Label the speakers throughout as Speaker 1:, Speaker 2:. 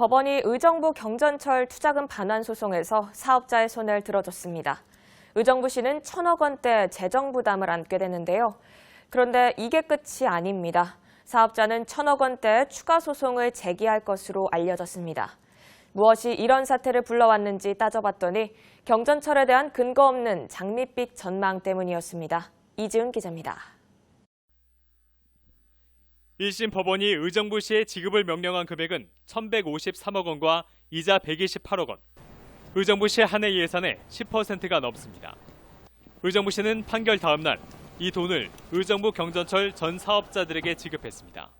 Speaker 1: 법원이 의정부 경전철 투자금 반환 소송에서 사업자의 손을 들어줬습니다. 의정부 시는 1,000억 원대 재정 부담을 안게 되는데요. 그런데 이게 끝이 아닙니다. 사업자는 1,000억 원대 추가 소송을 제기할 것으로 알려졌습니다. 무엇이 이런 사태를 불러왔는지 따져봤더니 경전철에 대한 근거 없는 장밋빛 전망 때문이었습니다. 이지은 기자입니다.
Speaker 2: 1심 법원이 의정부시에 지급을 명령한 금액은 1,153억 원과 이자 128억 원. 의정부시 한 해 예산의 10%가 넘습니다. 의정부시는 판결 다음 날 이 돈을 의정부 경전철 전 사업자들에게 지급했습니다.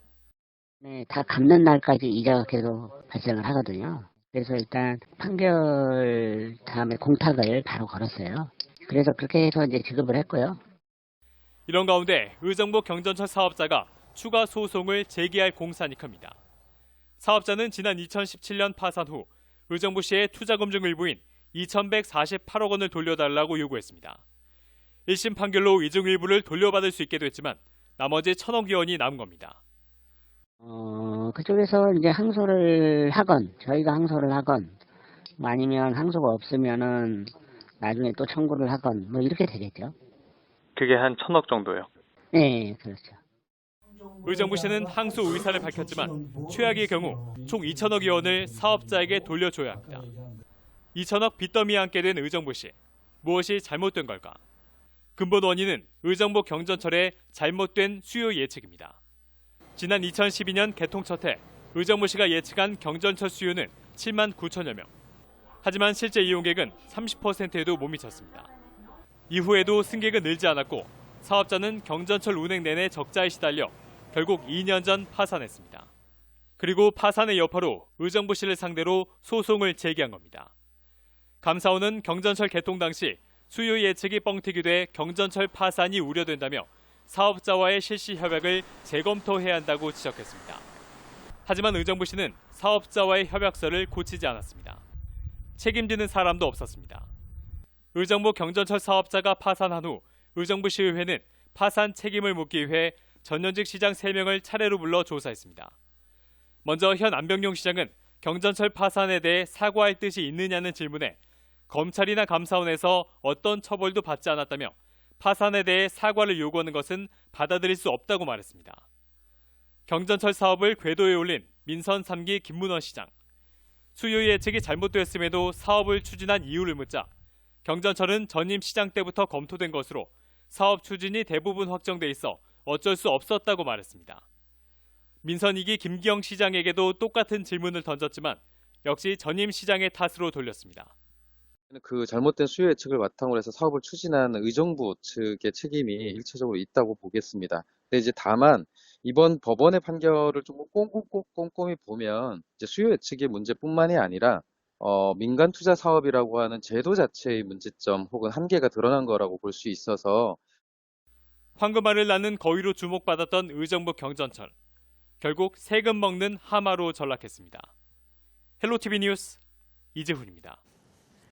Speaker 3: 네, 다 갚는 날까지 이자가 계속 발생을 하거든요. 그래서 일단 판결 다음에 공탁을 바로 걸었어요. 그래서 그렇게 해서 이제 지급을 했고요.
Speaker 2: 이런 가운데 의정부 경전철 사업자가 추가 소송을 제기할 공산이 큽니다. 사업자는 지난 2017년 파산 후 의정부시의 투자금 중 일부인 2,148억 원을 돌려달라고 요구했습니다. 1심 판결로 이 중 일부를 돌려받을 수 있게 됐지만 나머지 1,000억 원이 남은 겁니다.
Speaker 3: 그쪽에서 이제 항소를 하건, 저희가 항소를 하건, 아니면 항소가 없으면은 나중에 또 청구를 하건, 뭐 이렇게 되겠죠.
Speaker 4: 그게 한 1,000억 정도요?
Speaker 3: 네, 그렇죠.
Speaker 2: 의정부시는 항소 의사를 밝혔지만 최악의 경우 총 2,000억 원을 사업자에게 돌려줘야 합니다. 2,000억 빚더미에 앉게 된 의정부시. 무엇이 잘못된 걸까? 근본 원인은 의정부 경전철의 잘못된 수요 예측입니다. 지난 2012년 개통 첫 해 의정부시가 예측한 경전철 수요는 7만 9천여 명. 하지만 실제 이용객은 30%에도 못 미쳤습니다. 이후에도 승객은 늘지 않았고 사업자는 경전철 운행 내내 적자에 시달려 결국 2년 전 파산했습니다. 그리고 파산의 여파로 의정부시를 상대로 소송을 제기한 겁니다. 감사원은 경전철 개통 당시 수요 예측이 뻥튀기 돼 경전철 파산이 우려된다며 사업자와의 실시 협약을 재검토해야 한다고 지적했습니다. 하지만 의정부시는 사업자와의 협약서를 고치지 않았습니다. 책임지는 사람도 없었습니다. 의정부 경전철 사업자가 파산한 후 의정부시의회는 파산 책임을 묻기 위해 전현직 시장 3명을 차례로 불러 조사했습니다. 먼저 현 안병용 시장은 경전철 파산에 대해 사과할 뜻이 있느냐는 질문에 검찰이나 감사원에서 어떤 처벌도 받지 않았다며 파산에 대해 사과를 요구하는 것은 받아들일 수 없다고 말했습니다. 경전철 사업을 궤도에 올린 민선 3기 김문원 시장. 수요 예측이 잘못됐음에도 사업을 추진한 이유를 묻자 경전철은 전임 시장 때부터 검토된 것으로 사업 추진이 대부분 확정돼 있어 어쩔 수 없었다고 말했습니다. 민선 2기 김기영 시장에게도 똑같은 질문을 던졌지만 역시 전임 시장의 탓으로 돌렸습니다.
Speaker 5: 그 잘못된 수요 예측을 바탕으로 해서 사업을 추진한 의정부 측의 책임이 일차적으로 있다고 보겠습니다. 근데 이제 다만 이번 법원의 판결을 좀 꼼꼼히 보면 이제 수요 예측의 문제뿐만이 아니라 민간 투자 사업이라고 하는 제도 자체의 문제점 혹은 한계가 드러난 거라고 볼 수 있어서
Speaker 2: 황금알을 낳는 거위로 주목받았던 의정부 경전철. 결국 세금 먹는 하마로 전락했습니다. 헬로티비 뉴스 이재훈입니다.